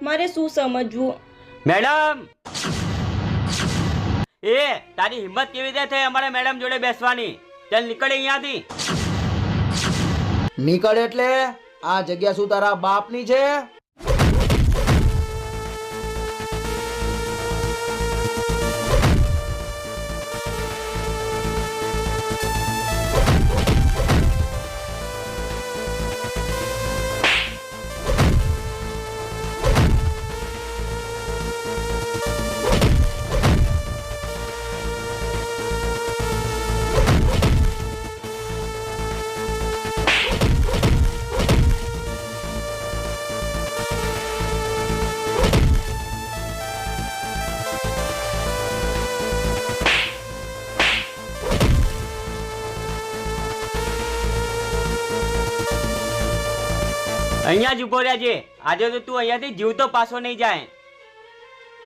મારે શું સમજવું? મેડમ, એ તારી હિંમત કેવી રીતે થઈ અમારે મેડમ જોડે બેસવાની? ચાલ નીકળ અહીંયાથી. નીકળ એટલે આ જગ્યા શું તારા બાપની છે? અહીંયા જ ઉભો રહેજે. આજે તો તું અહીંયાથી જીવતો પાછો નહીં જાય.